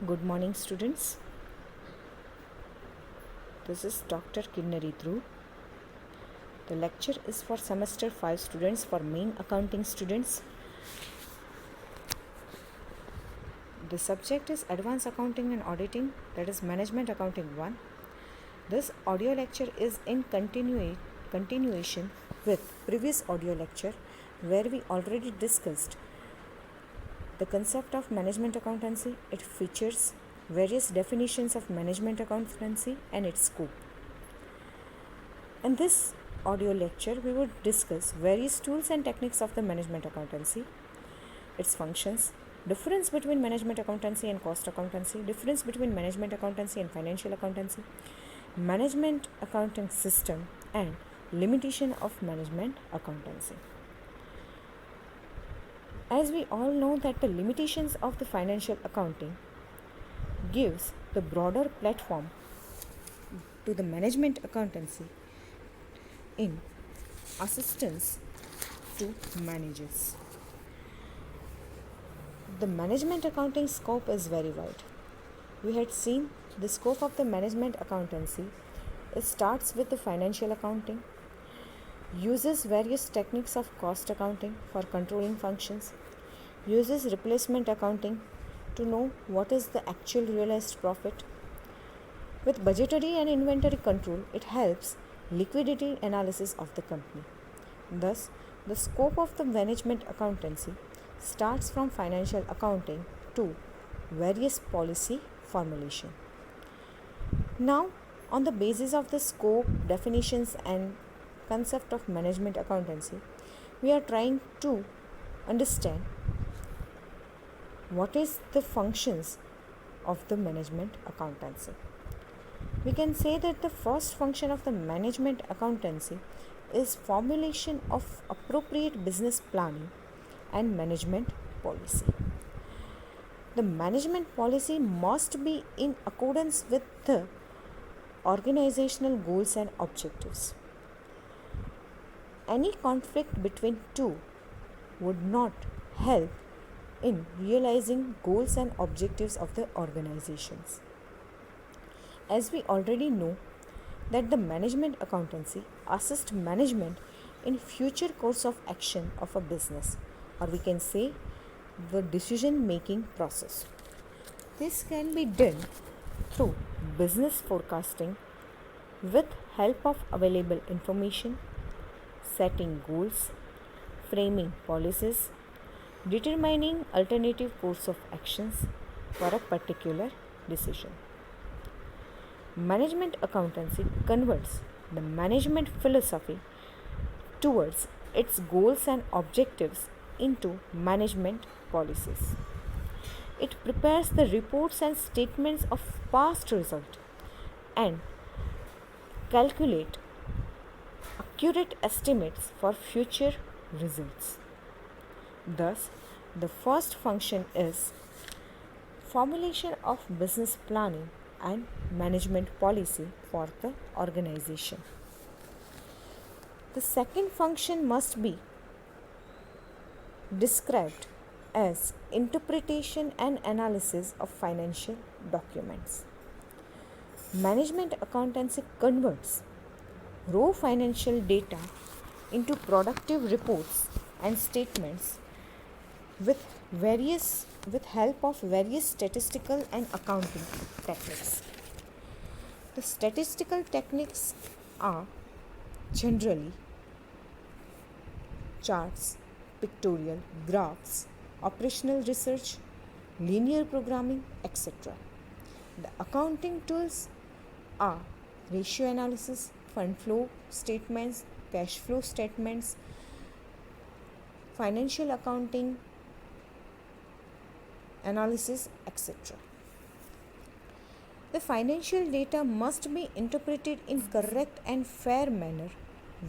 Good morning, students. This is Dr. Kinnari Dhruv. The lecture is for semester 5 students, for main accounting students. The subject is Advanced Accounting and Auditing, that is Management Accounting 1. This audio lecture is in continuation with previous audio lecture where we already discussed the concept of management accountancy, its features, various definitions of management accountancy and its scope. In this audio lecture, we would discuss various tools and techniques of the management accountancy, its functions, difference between management accountancy and cost accountancy, difference between management accountancy and financial accountancy, management accounting system, and limitation of management accountancy. As we all know that the limitations of the financial accounting gives the broader platform to the management accountancy in assistance to managers. The management accounting scope is very wide. We had seen the scope of the management accountancy. It starts with the financial accounting, uses various techniques of cost accounting for controlling functions, uses replacement accounting to know what is the actual realized profit. With budgetary and inventory control, it helps liquidity analysis of the company. Thus, the scope of the management accountancy starts from financial accounting to various policy formulation. Now, on the basis of the scope, definitions and concept of management accountancy, we are trying to understand what is the functions of the management accountancy. We can say that the first function of the management accountancy is formulation of appropriate business planning and management policy. The management policy must be in accordance with the organizational goals and objectives. Any conflict between two would not help in realizing goals and objectives of the organizations. As we already know that the management accountancy assists management in future course of action of a business, or we can say the decision making process. This can be done through business forecasting with help of available information, setting goals, framing policies, determining alternative course of actions for a particular decision. Management accountancy converts the management philosophy towards its goals and objectives into management policies. It prepares the reports and statements of past results and calculate accurate estimates for future results. Thus, the first function is formulation of business planning and management policy for the organization. The second function must be described as interpretation and analysis of financial documents. Management accountancy converts raw financial data into productive reports and statements with help of various statistical and accounting techniques. The statistical techniques are generally charts, pictorial, graphs, operational research, linear programming, etc. The accounting tools are ratio analysis, fund flow statements, cash flow statements, financial accounting analysis, etc. The financial data must be interpreted in correct and fair manner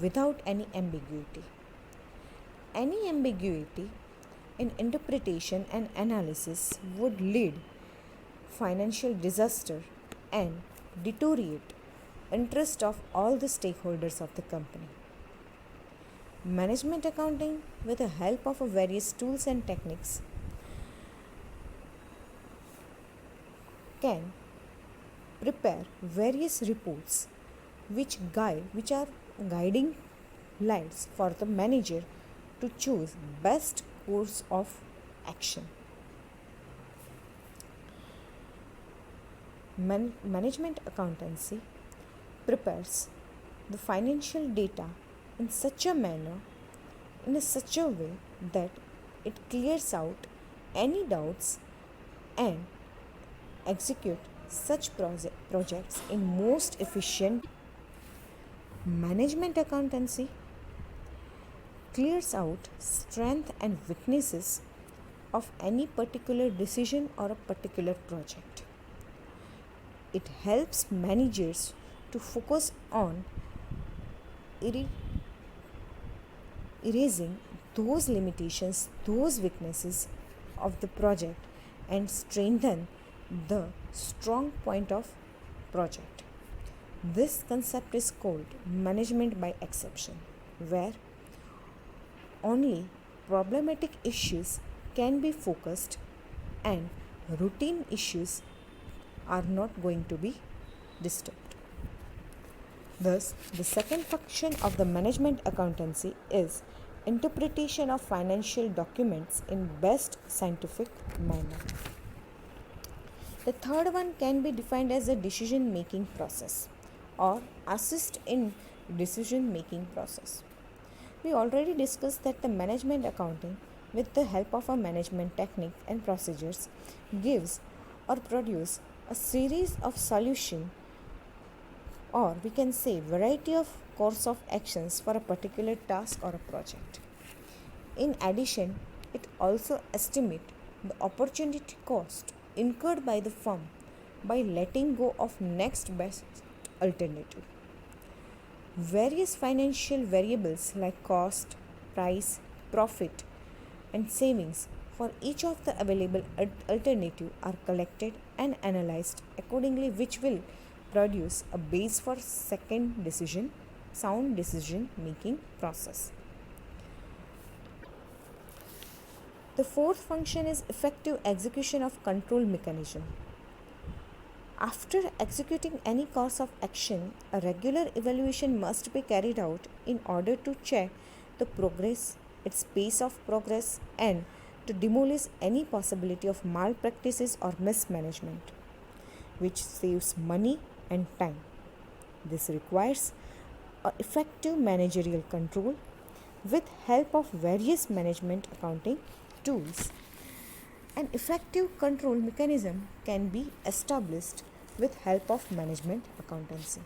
without any ambiguity. Any ambiguity in interpretation and analysis would lead financial disaster and deteriorate interest of all the stakeholders of the company. Management accounting, with the help of various tools and techniques, can prepare various reports which are guiding lights for the manager to choose best course of action. Management accountancy prepares the financial data in such a manner, in such a way that it clears out any doubts and execute such projects in most efficient. Management accountancy clears out strength and weaknesses of any particular decision or a particular project. It helps managers to focus on erasing those limitations, those weaknesses of the project and strengthen the strong point of project. This concept is called management by exception, where only problematic issues can be focused and routine issues are not going to be disturbed. Thus, the second function of the management accountancy is interpretation of financial documents in best scientific manner. The third one can be defined as a decision making process or assist in decision making process. We already discussed that the management accounting, with the help of a management technique and procedures, gives or produce a series of solution, or we can say variety of course of actions for a particular task or a project. In addition, it also estimates the opportunity cost incurred by the firm by letting go of next best alternative. Various financial variables like cost, price, profit, and savings for each of the available alternative are collected and analyzed accordingly, which will produce a base for sound decision making process. The fourth function is effective execution of control mechanism. After executing any course of action, a regular evaluation must be carried out in order to check the progress, its pace of progress, and to demolish any possibility of malpractices or mismanagement, which saves money and time. This requires effective managerial control with help of various management accounting tools. An effective control mechanism can be established with help of management accountancy.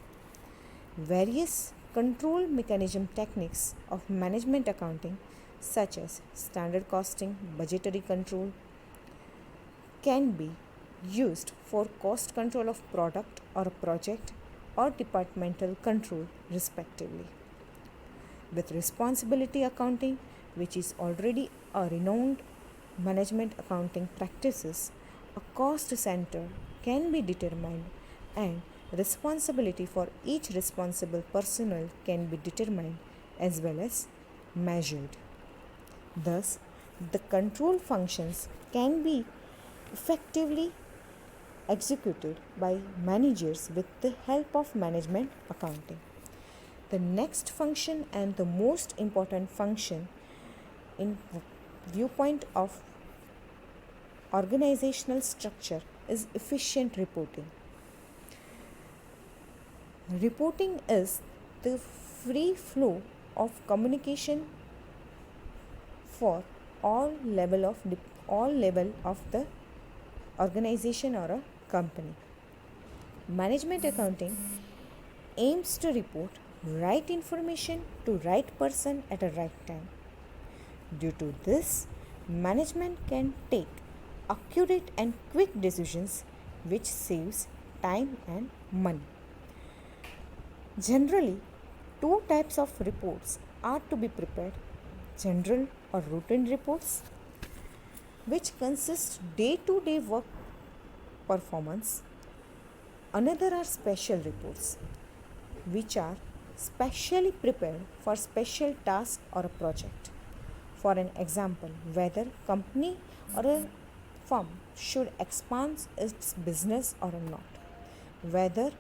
Various control mechanism techniques of management accounting, such as standard costing, budgetary control, can be used for cost control of product or project or departmental control respectively. With responsibility accounting, which is already a renowned management accounting practices, a cost center can be determined and responsibility for each responsible personnel can be determined as well as measured. Thus, the control functions can be effectively executed by managers with the help of management accounting. The next function and the most important function in viewpoint of organizational structure is efficient reporting. Reporting is the free flow of communication for all level of the organization or a company. Management accounting aims to report right information to right person at a right time. Due to this, management can take accurate and quick decisions which saves time and money. Generally, two types of reports are to be prepared: general or routine reports, which consist day-to-day work performance. Another are special reports, which are specially prepared for special task or a project. For an example, whether company or a firm should expand its business or not, whether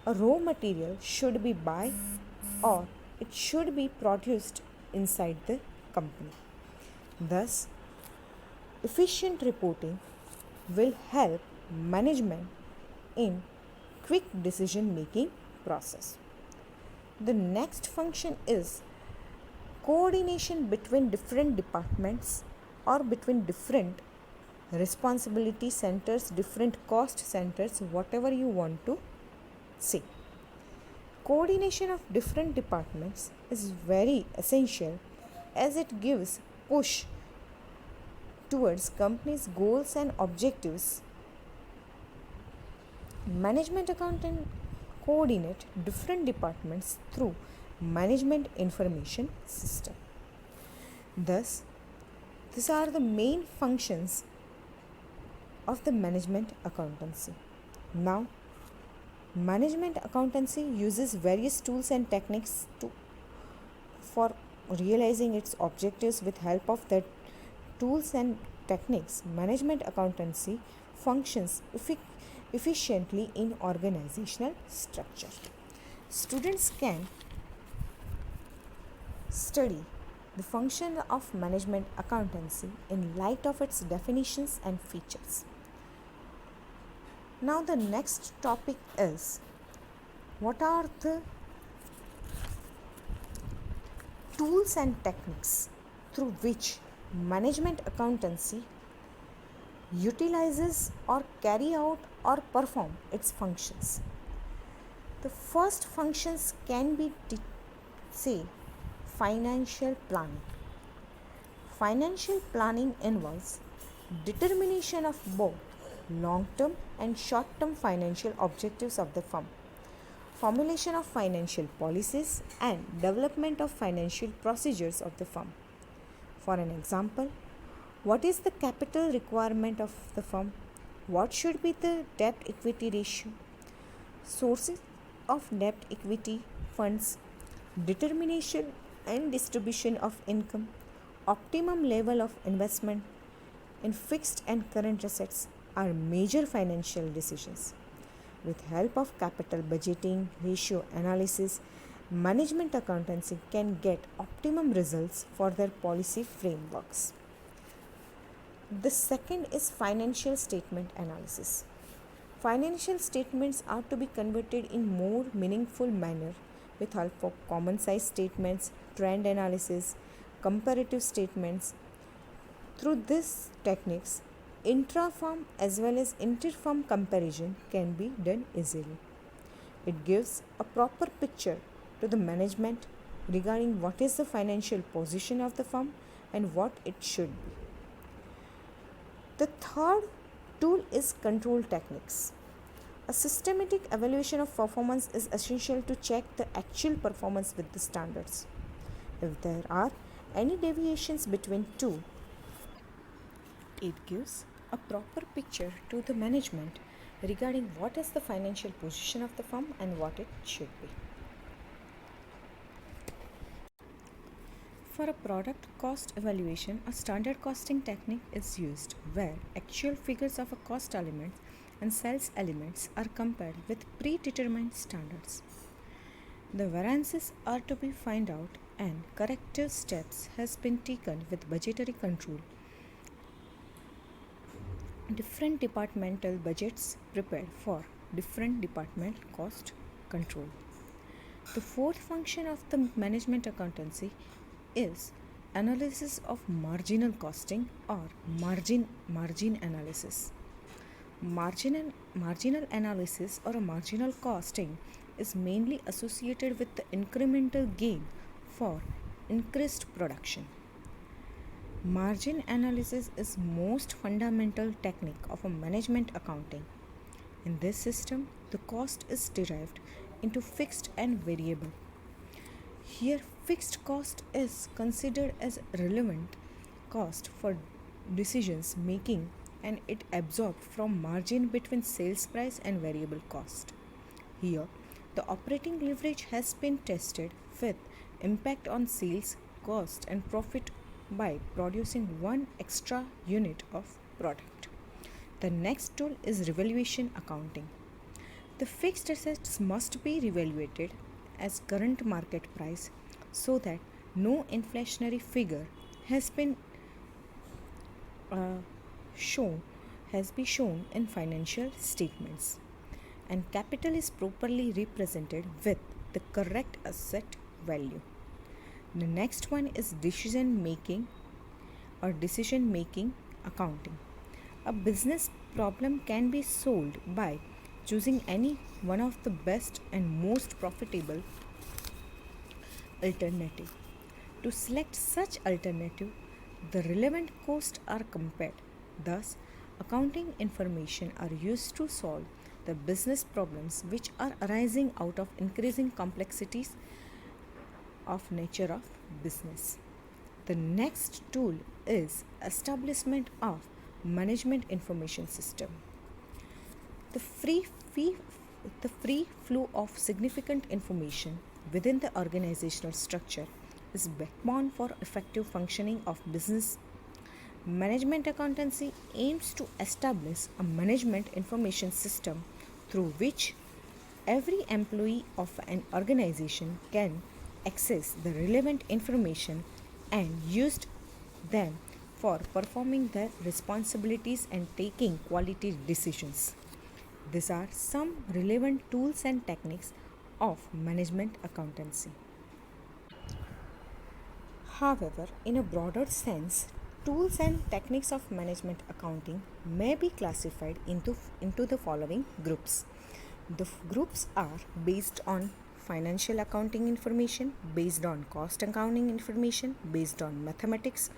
a raw material should be buy or it should be produced inside the company. Thus, efficient reporting will help management in quick decision making process. The next function is coordination between different departments or between different responsibility centers, different cost centers, whatever you want to say. Coordination of different departments is very essential as it gives push towards company's goals and objectives. Management accountant coordinate different departments through management information system. Thus, these are the main functions of the management accountancy. Now, management accountancy uses various tools and techniques for realizing its objectives. With help of the tools and techniques, management accountancy functions efficiently in organizational structure. Students can study the function of management accountancy in light of its definitions and features. Now the next topic is what are the tools and techniques through which management accountancy utilizes or carry out or perform its functions. The first functions can be say financial planning. Financial planning involves determination of both long-term and short-term financial objectives of the firm, formulation of financial policies and development of financial procedures of the firm. For an example, what is the capital requirement of the firm? What should be the debt equity ratio? Sources of debt equity funds, determination and distribution of income, optimum level of investment in fixed and current assets are major financial decisions. With help of capital budgeting, ratio analysis, management accountancy can get optimum results for their policy frameworks. The second is financial statement analysis. Financial statements are to be converted in more meaningful manner with help of common size statements, trend analysis, comparative statements. Through these techniques, intra-firm as well as inter-firm comparison can be done easily. It gives a proper picture to the management regarding what is the financial position of the firm and what it should be. The third tool is control techniques. A systematic evaluation of performance is essential to check the actual performance with the standards. If there are any deviations between two, it gives a proper picture to the management regarding what is the financial position of the firm and what it should be. For a product cost evaluation, a standard costing technique is used where actual figures of a cost element and sales elements are compared with predetermined standards. The variances are to be found out and corrective steps has been taken with budgetary control. Different departmental budgets prepared for different department cost control. The fourth function of the management accountancy is analysis of marginal costing or margin analysis. Marginal analysis or a marginal costing is mainly associated with the incremental gain for increased production. Margin analysis is most fundamental technique of a management accounting. In this system, the cost is derived into fixed and variable. Here, fixed cost is considered as relevant cost for decisions making and it absorbed from margin between sales price and variable cost. Here, the operating leverage has been tested with impact on sales, cost and profit by producing one extra unit of product. The next tool is revaluation accounting. The fixed assets must be revaluated as current market price so that no inflationary figure has been uh, shown shown in financial statements, and capital is properly represented with the correct asset value. The next one is decision making accounting. A business problem can be solved by choosing any one of the best and most profitable alternative. To select such alternative, the relevant costs are compared. Thus, accounting information are used to solve the business problems which are arising out of increasing complexities of nature of business. The next tool is establishment of management information system. The the free flow of significant information within the organizational structure is backbone for effective functioning of business. Management accountancy aims to establish a management information system through which every employee of an organization can access the relevant information and use them for performing their responsibilities and taking quality decisions. These are some relevant tools and techniques of management accountancy. However, in a broader sense, tools and techniques of management accounting may be classified into the following groups. The groups are based on financial accounting information, based on cost accounting information, based on mathematics,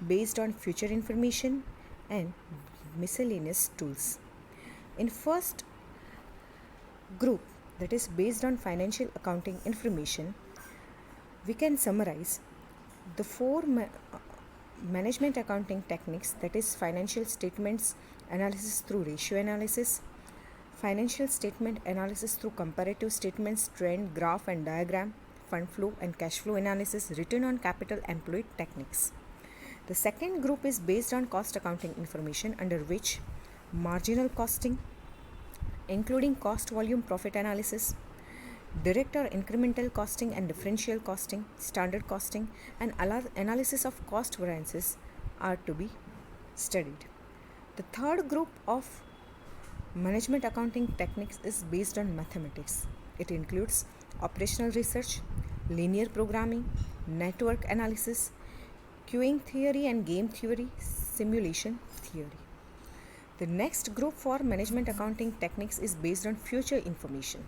based on future information, and miscellaneous tools. In first group, that is based on financial accounting information, we can summarize the four management accounting techniques, that is financial statements analysis through ratio analysis, financial statement analysis through comparative statements, trend, graph and diagram, fund flow and cash flow analysis, return on capital employed techniques. The second group is based on cost accounting information, under which marginal costing, including cost volume profit analysis, direct or incremental costing and differential costing, standard costing, and analysis of cost variances are to be studied. The third group of management accounting techniques is based on mathematics. It includes operational research, linear programming, network analysis, queuing theory and game theory, simulation theory. The next group for management accounting techniques is based on future information.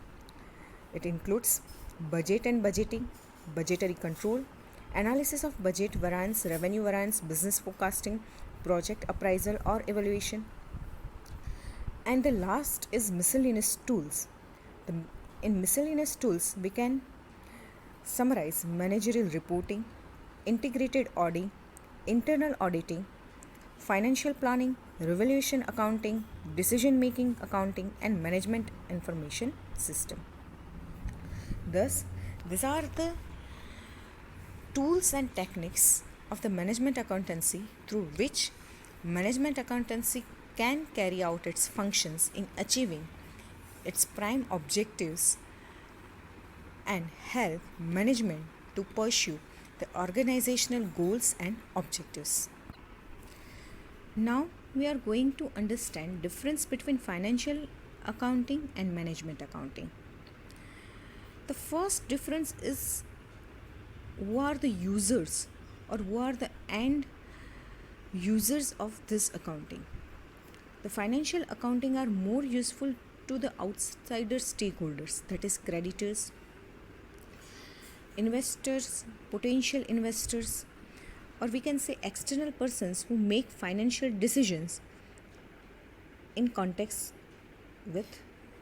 It includes budget and budgeting, budgetary control, analysis of budget variance, revenue variance, business forecasting, project appraisal or evaluation. And the last is miscellaneous tools. In miscellaneous tools, we can summarize managerial reporting, integrated auditing, internal auditing, financial planning, revaluation accounting, decision making accounting, and management information system. Thus, these are the tools and techniques of the management accountancy through which management accountancy can carry out its functions in achieving its prime objectives and help management to pursue the organizational goals and objectives. Now we are going to understand difference between financial accounting and management accounting. The first difference is who are the users or who are the end users of this accounting. The financial accounting are more useful to the outsider stakeholders, that is creditors, investors, potential investors, or we can say external persons who make financial decisions in context with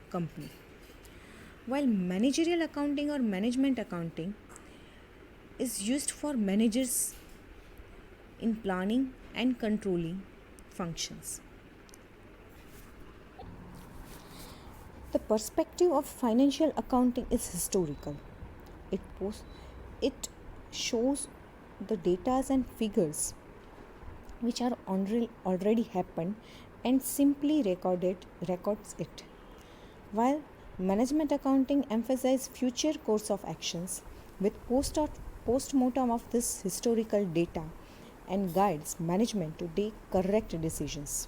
company. While managerial accounting or management accounting is used for managers in planning and controlling functions. The perspective of financial accounting is historical. It shows the data and figures which are already happened and simply records it. While management accounting emphasizes future course of actions with post-mortem of this historical data and guides management to take correct decisions.